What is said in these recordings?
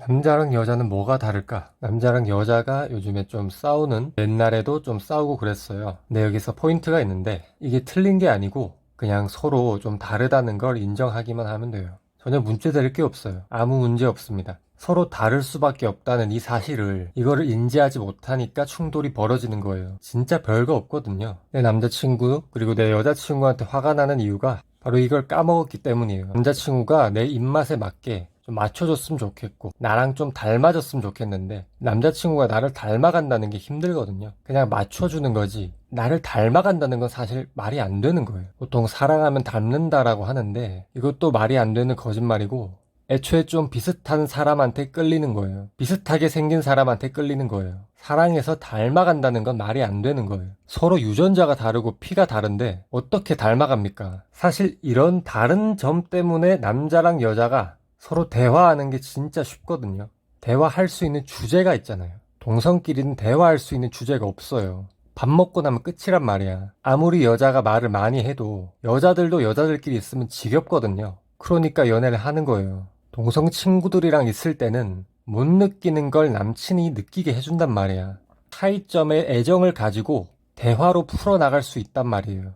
남자랑 여자는 뭐가 다를까? 남자랑 여자가 요즘에 좀 싸우는, 옛날에도 좀 싸우고 그랬어요. 근데 여기서 포인트가 있는데, 이게 틀린 게 아니고 그냥 서로 좀 다르다는 걸 인정하기만 하면 돼요. 전혀 문제될 게 없어요. 아무 문제 없습니다. 서로 다를 수밖에 없다는 이 사실을, 이거를 인지하지 못하니까 충돌이 벌어지는 거예요. 진짜 별거 없거든요. 내 남자친구 그리고 내 여자친구한테 화가 나는 이유가 바로 이걸 까먹었기 때문이에요. 남자친구가 내 입맛에 맞게 좀 맞춰줬으면 좋겠고 나랑 좀 닮아졌으면 좋겠는데, 남자친구가 나를 닮아간다는 게 힘들거든요. 그냥 맞춰주는 거지 나를 닮아간다는 건 사실 말이 안 되는 거예요. 보통 사랑하면 닮는다라고 하는데 이것도 말이 안 되는 거짓말이고, 애초에 좀 비슷한 사람한테 끌리는 거예요. 비슷하게 생긴 사람한테 끌리는 거예요. 사랑해서 닮아간다는 건 말이 안 되는 거예요. 서로 유전자가 다르고 피가 다른데 어떻게 닮아갑니까? 사실 이런 다른 점 때문에 남자랑 여자가 서로 대화하는 게 진짜 쉽거든요. 대화할 수 있는 주제가 있잖아요. 동성끼리는 대화할 수 있는 주제가 없어요. 밥 먹고 나면 끝이란 말이야. 아무리 여자가 말을 많이 해도 여자들도 여자들끼리 있으면 지겹거든요. 그러니까 연애를 하는 거예요. 동성 친구들이랑 있을 때는 못 느끼는 걸 남친이 느끼게 해준단 말이야. 차이점에 애정을 가지고 대화로 풀어나갈 수 있단 말이에요.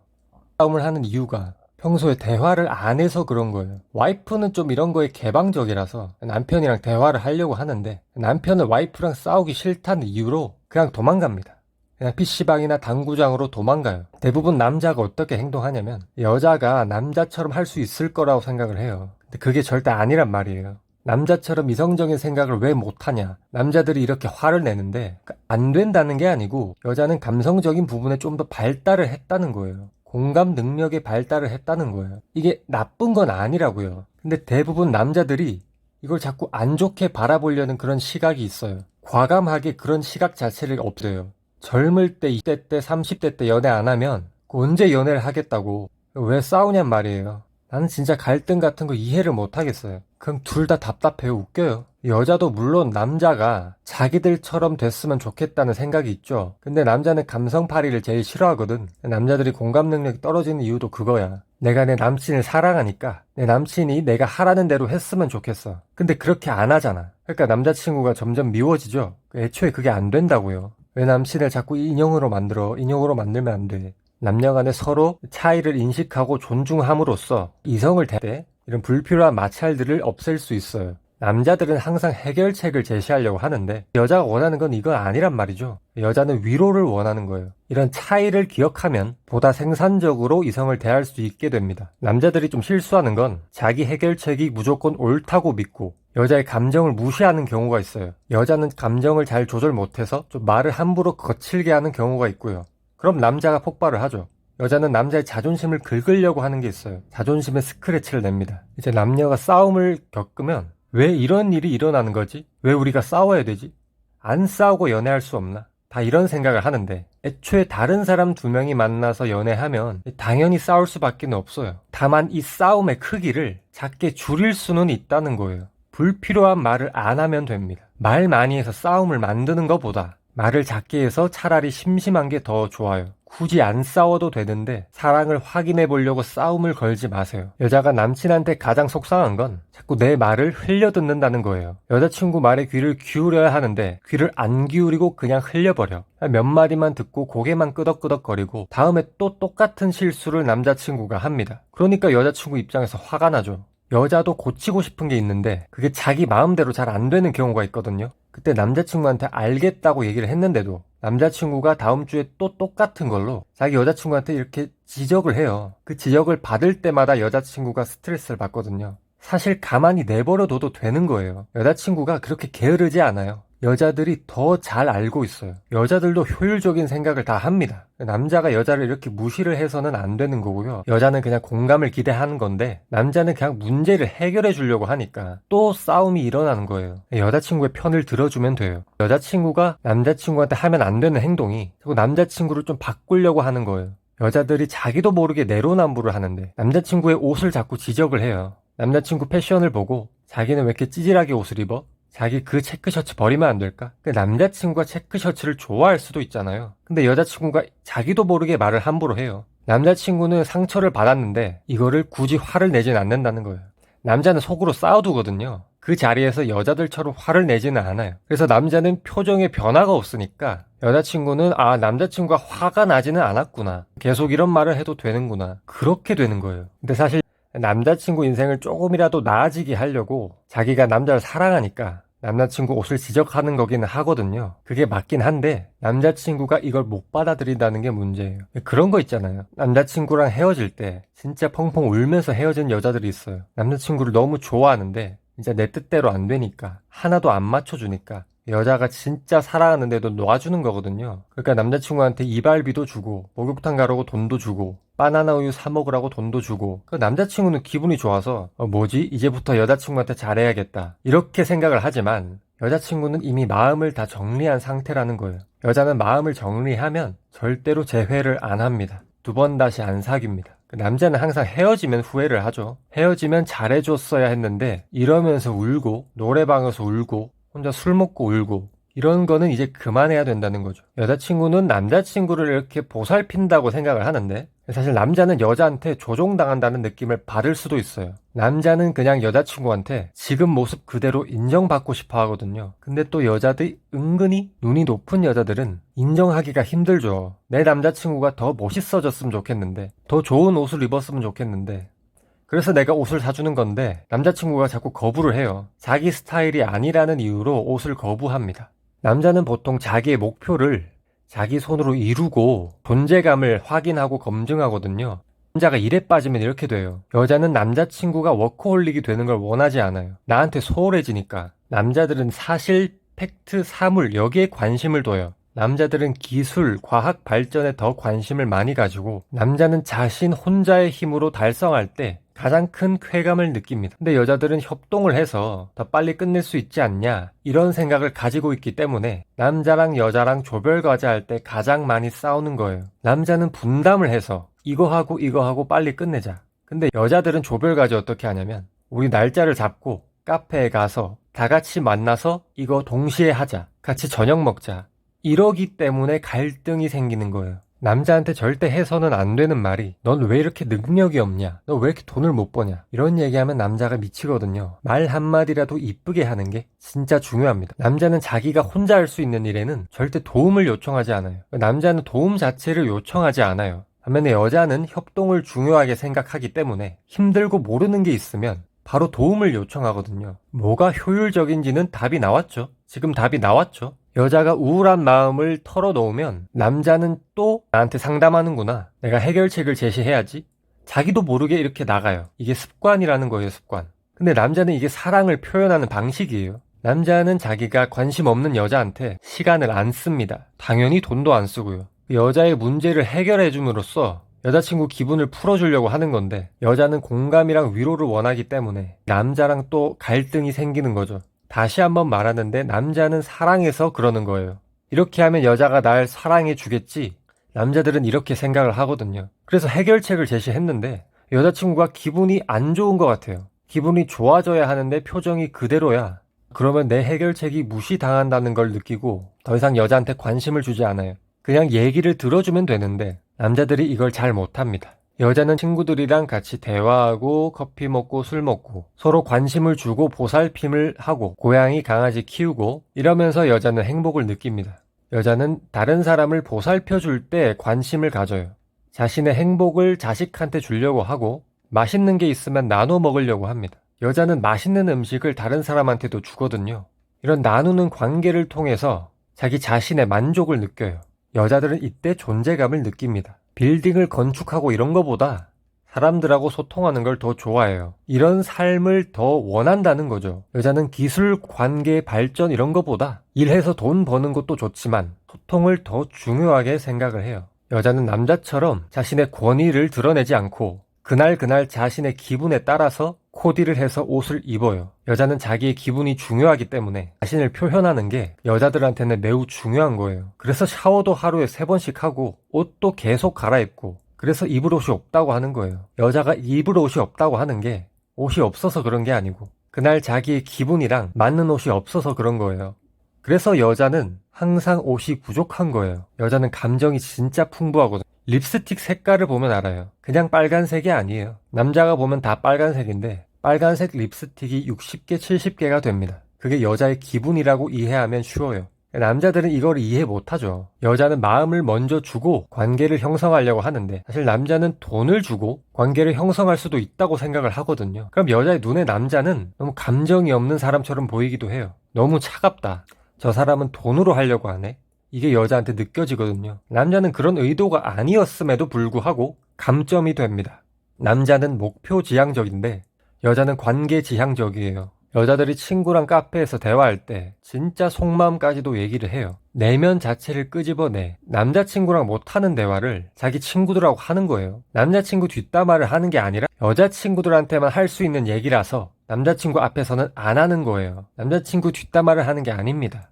싸움을 하는 이유가 평소에 대화를 안 해서 그런 거예요. 와이프는 좀 이런 거에 개방적이라서 남편이랑 대화를 하려고 하는데, 남편은 와이프랑 싸우기 싫다는 이유로 그냥 도망갑니다. 그냥 PC방이나 당구장으로 도망가요. 대부분 남자가 어떻게 행동하냐면 여자가 남자처럼 할 수 있을 거라고 생각을 해요. 근데 그게 절대 아니란 말이에요. 남자처럼 이성적인 생각을 왜 못하냐. 남자들이 이렇게 화를 내는데 안 된다는 게 아니고 여자는 감성적인 부분에 좀 더 발달을 했다는 거예요. 공감 능력의 발달을 했다는 거예요. 이게 나쁜 건 아니라고요. 근데 대부분 남자들이 이걸 자꾸 안 좋게 바라보려는 그런 시각이 있어요. 과감하게 그런 시각 자체를 없어요. 젊을 때, 20대 때, 30대 때 연애 안 하면 언제 연애를 하겠다고. 왜 싸우냔 말이에요. 나는 진짜 갈등 같은 거 이해를 못 하겠어요. 그럼 둘 다 답답해요. 웃겨요. 여자도 물론 남자가 자기들처럼 됐으면 좋겠다는 생각이 있죠. 근데 남자는 감성파리를 제일 싫어하거든. 남자들이 공감 능력이 떨어지는 이유도 그거야. 내가 내 남친을 사랑하니까 내 남친이 내가 하라는 대로 했으면 좋겠어. 근데 그렇게 안 하잖아. 그러니까 남자친구가 점점 미워지죠. 애초에 그게 안 된다고요. 왜 남친을 자꾸 인형으로 만들어? 인형으로 만들면 안 돼. 남녀 간에 서로 차이를 인식하고 존중함으로써 이성을 대할 때 이런 불필요한 마찰들을 없앨 수 있어요. 남자들은 항상 해결책을 제시하려고 하는데 여자가 원하는 건 이건 아니란 말이죠. 여자는 위로를 원하는 거예요. 이런 차이를 기억하면 보다 생산적으로 이성을 대할 수 있게 됩니다. 남자들이 좀 실수하는 건 자기 해결책이 무조건 옳다고 믿고 여자의 감정을 무시하는 경우가 있어요. 여자는 감정을 잘 조절 못해서 좀 말을 함부로 거칠게 하는 경우가 있고요. 그럼 남자가 폭발을 하죠. 여자는 남자의 자존심을 긁으려고 하는 게 있어요. 자존심에 스크래치를 냅니다. 이제 남녀가 싸움을 겪으면 왜 이런 일이 일어나는 거지? 왜 우리가 싸워야 되지? 안 싸우고 연애할 수 없나? 다 이런 생각을 하는데, 애초에 다른 사람 두 명이 만나서 연애하면 당연히 싸울 수밖에 없어요. 다만 이 싸움의 크기를 작게 줄일 수는 있다는 거예요. 불필요한 말을 안 하면 됩니다. 말 많이 해서 싸움을 만드는 것보다 말을 작게 해서 차라리 심심한 게 더 좋아요. 굳이 안 싸워도 되는데 사랑을 확인해 보려고 싸움을 걸지 마세요. 여자가 남친한테 가장 속상한 건 자꾸 내 말을 흘려듣는다는 거예요. 여자친구 말에 귀를 기울여야 하는데 귀를 안 기울이고 그냥 흘려버려. 몇 마디만 듣고 고개만 끄덕끄덕거리고 다음에 또 똑같은 실수를 남자친구가 합니다. 그러니까 여자친구 입장에서 화가 나죠. 여자도 고치고 싶은 게 있는데 그게 자기 마음대로 잘 안 되는 경우가 있거든요. 그때 남자친구한테 알겠다고 얘기를 했는데도 남자친구가 다음 주에 또 똑같은 걸로 자기 여자친구한테 이렇게 지적을 해요. 그 지적을 받을 때마다 여자친구가 스트레스를 받거든요. 사실 가만히 내버려둬도 되는 거예요. 여자친구가 그렇게 게으르지 않아요. 여자들이 더 잘 알고 있어요. 여자들도 효율적인 생각을 다 합니다. 남자가 여자를 이렇게 무시를 해서는 안 되는 거고요. 여자는 그냥 공감을 기대하는 건데 남자는 그냥 문제를 해결해 주려고 하니까 또 싸움이 일어나는 거예요. 여자친구의 편을 들어주면 돼요. 여자친구가 남자친구한테 하면 안 되는 행동이 자꾸 남자친구를 좀 바꾸려고 하는 거예요. 여자들이 자기도 모르게 내로남불을 하는데 남자친구의 옷을 자꾸 지적을 해요. 남자친구 패션을 보고 자기는 왜 이렇게 찌질하게 옷을 입어? 자기 그 체크셔츠 버리면 안 될까? 남자친구가 체크셔츠를 좋아할 수도 있잖아요. 근데 여자친구가 자기도 모르게 말을 함부로 해요. 남자친구는 상처를 받았는데 이거를 굳이 화를 내진 않는다는 거예요. 남자는 속으로 쌓아두거든요. 그 자리에서 여자들처럼 화를 내지는 않아요. 그래서 남자는 표정에 변화가 없으니까 여자친구는 남자친구가 화가 나지는 않았구나. 계속 이런 말을 해도 되는구나. 그렇게 되는 거예요. 근데 사실 남자친구 인생을 조금이라도 나아지게 하려고 자기가 남자를 사랑하니까 남자친구 옷을 지적하는 거기는 하거든요. 그게 맞긴 한데 남자친구가 이걸 못 받아들인다는 게 문제예요. 그런 거 있잖아요. 남자친구랑 헤어질 때 진짜 펑펑 울면서 헤어진 여자들이 있어요. 남자친구를 너무 좋아하는데 진짜 내 뜻대로 안 되니까 하나도 안 맞춰주니까 여자가 진짜 사랑하는데도 놔주는 거거든요. 그러니까 남자친구한테 이발비도 주고 목욕탕 가라고 돈도 주고 바나나 우유 사 먹으라고 돈도 주고 그 남자친구는 기분이 좋아서 뭐지? 이제부터 여자친구한테 잘해야겠다 이렇게 생각을 하지만 여자친구는 이미 마음을 다 정리한 상태라는 거예요. 여자는 마음을 정리하면 절대로 재회를 안 합니다. 두 번 다시 안 사귀입니다. 남자는 항상 헤어지면 후회를 하죠. 헤어지면 잘해줬어야 했는데 이러면서 울고 노래방에서 울고 혼자 술 먹고 울고 이런 거는 이제 그만해야 된다는 거죠. 여자친구는 남자친구를 이렇게 보살핀다고 생각을 하는데 사실 남자는 여자한테 조종당한다는 느낌을 받을 수도 있어요. 남자는 그냥 여자친구한테 지금 모습 그대로 인정받고 싶어 하거든요. 근데 또 여자들이 은근히 눈이 높은 여자들은 인정하기가 힘들죠. 내 남자친구가 더 멋있어졌으면 좋겠는데 더 좋은 옷을 입었으면 좋겠는데 그래서 내가 옷을 사주는 건데 남자친구가 자꾸 거부를 해요. 자기 스타일이 아니라는 이유로 옷을 거부합니다. 남자는 보통 자기의 목표를 자기 손으로 이루고 존재감을 확인하고 검증하거든요. 남자가 일에 빠지면 이렇게 돼요. 여자는 남자친구가 워커홀릭이 되는 걸 원하지 않아요. 나한테 소홀해지니까. 남자들은 사실, 팩트, 사물 여기에 관심을 둬요. 남자들은 기술, 과학 발전에 더 관심을 많이 가지고 남자는 자신 혼자의 힘으로 달성할 때 가장 큰 쾌감을 느낍니다. 근데 여자들은 협동을 해서 더 빨리 끝낼 수 있지 않냐 이런 생각을 가지고 있기 때문에 남자랑 여자랑 조별과제 할 때 가장 많이 싸우는 거예요. 남자는 분담을 해서 이거 하고 빨리 끝내자. 근데 여자들은 조별과제 어떻게 하냐면 우리 날짜를 잡고 카페에 가서 다 같이 만나서 이거 동시에 하자. 같이 저녁 먹자. 이러기 때문에 갈등이 생기는 거예요. 남자한테 절대 해서는 안 되는 말이 넌 왜 이렇게 능력이 없냐? 너 왜 이렇게 돈을 못 버냐? 이런 얘기하면 남자가 미치거든요. 말 한마디라도 이쁘게 하는 게 진짜 중요합니다. 남자는 자기가 혼자 할 수 있는 일에는 절대 도움을 요청하지 않아요. 남자는 도움 자체를 요청하지 않아요. 반면에 여자는 협동을 중요하게 생각하기 때문에 힘들고 모르는 게 있으면 바로 도움을 요청하거든요. 뭐가 효율적인지는 답이 나왔죠. 지금 답이 나왔죠. 여자가 우울한 마음을 털어놓으면 남자는 또 나한테 상담하는구나. 내가 해결책을 제시해야지. 자기도 모르게 이렇게 나가요. 이게 습관이라는 거예요, 습관. 근데 남자는 이게 사랑을 표현하는 방식이에요. 남자는 자기가 관심 없는 여자한테 시간을 안 씁니다. 당연히 돈도 안 쓰고요. 여자의 문제를 해결해 줌으로써 여자친구 기분을 풀어주려고 하는 건데 여자는 공감이랑 위로를 원하기 때문에 남자랑 또 갈등이 생기는 거죠. 다시 한번 말하는데 남자는 사랑해서 그러는 거예요. 이렇게 하면 여자가 날 사랑해 주겠지. 남자들은 이렇게 생각을 하거든요. 그래서 해결책을 제시했는데 여자친구가 기분이 안 좋은 것 같아요. 기분이 좋아져야 하는데 표정이 그대로야. 그러면 내 해결책이 무시당한다는 걸 느끼고 더 이상 여자한테 관심을 주지 않아요. 그냥 얘기를 들어주면 되는데 남자들이 이걸 잘 못합니다. 여자는 친구들이랑 같이 대화하고 커피 먹고 술 먹고 서로 관심을 주고 보살핌을 하고 고양이 강아지 키우고 이러면서 여자는 행복을 느낍니다. 여자는 다른 사람을 보살펴 줄 때 관심을 가져요. 자신의 행복을 자식한테 주려고 하고 맛있는 게 있으면 나눠 먹으려고 합니다. 여자는 맛있는 음식을 다른 사람한테도 주거든요. 이런 나누는 관계를 통해서 자기 자신의 만족을 느껴요. 여자들은 이때 존재감을 느낍니다. 빌딩을 건축하고 이런 거보다 사람들하고 소통하는 걸 더 좋아해요. 이런 삶을 더 원한다는 거죠. 여자는 기술, 관계, 발전 이런 거보다 일해서 돈 버는 것도 좋지만 소통을 더 중요하게 생각을 해요. 여자는 남자처럼 자신의 권위를 드러내지 않고 그날 자신의 기분에 따라서 코디를 해서 옷을 입어요. 여자는 자기의 기분이 중요하기 때문에 자신을 표현하는 게 여자들한테는 매우 중요한 거예요. 그래서 샤워도 하루에 3번씩 하고 옷도 계속 갈아입고 그래서 입을 옷이 없다고 하는 거예요. 여자가 입을 옷이 없다고 하는 게 옷이 없어서 그런 게 아니고 그날 자기의 기분이랑 맞는 옷이 없어서 그런 거예요. 그래서 여자는 항상 옷이 부족한 거예요. 여자는 감정이 진짜 풍부하거든요. 립스틱 색깔을 보면 알아요. 그냥 빨간색이 아니에요. 남자가 보면 다 빨간색인데 빨간색 립스틱이 60개, 70개가 됩니다. 그게 여자의 기분이라고 이해하면 쉬워요. 남자들은 이걸 이해 못하죠. 여자는 마음을 먼저 주고 관계를 형성하려고 하는데 사실 남자는 돈을 주고 관계를 형성할 수도 있다고 생각을 하거든요. 그럼 여자의 눈에 남자는 너무 감정이 없는 사람처럼 보이기도 해요. 너무 차갑다. 저 사람은 돈으로 하려고 하네. 이게 여자한테 느껴지거든요. 남자는 그런 의도가 아니었음에도 불구하고 감점이 됩니다. 남자는 목표 지향적인데 여자는 관계 지향적이에요. 여자들이 친구랑 카페에서 대화할 때 진짜 속마음까지도 얘기를 해요. 내면 자체를 끄집어내 남자친구랑 못하는 대화를 자기 친구들하고 하는 거예요. 남자친구 뒷담화를 하는 게 아니라 여자친구들한테만 할 수 있는 얘기라서 남자친구 앞에서는 안 하는 거예요. 남자친구 뒷담화를 하는 게 아닙니다.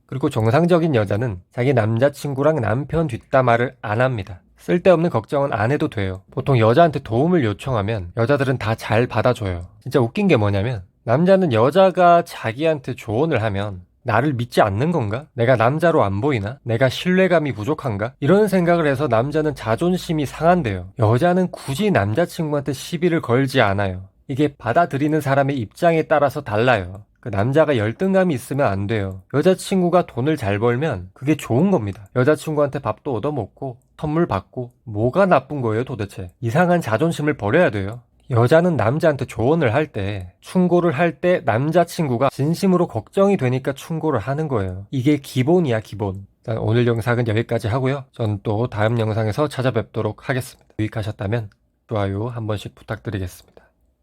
그리고 정상적인 여자는 자기 남자친구랑 남편 뒷담화를 안 합니다. 쓸데없는 걱정은 안 해도 돼요. 보통 여자한테 도움을 요청하면 여자들은 다 잘 받아줘요. 진짜 웃긴 게 뭐냐면 남자는 여자가 자기한테 조언을 하면 나를 믿지 않는 건가? 내가 남자로 안 보이나? 내가 신뢰감이 부족한가? 이런 생각을 해서 남자는 자존심이 상한대요. 여자는 굳이 남자친구한테 시비를 걸지 않아요. 이게 받아들이는 사람의 입장에 따라서 달라요. 그 남자가 열등감이 있으면 안 돼요. 여자친구가 돈을 잘 벌면 그게 좋은 겁니다. 여자친구한테 밥도 얻어먹고 선물 받고 뭐가 나쁜 거예요 도대체. 이상한 자존심을 버려야 돼요. 여자는 남자한테 조언을 할 때, 충고를 할 때 남자친구가 진심으로 걱정이 되니까 충고를 하는 거예요. 이게 기본이야, 기본. 일단 오늘 영상은 여기까지 하고요. 전 또 다음 영상에서 찾아뵙도록 하겠습니다. 유익하셨다면 좋아요 한 번씩 부탁드리겠습니다.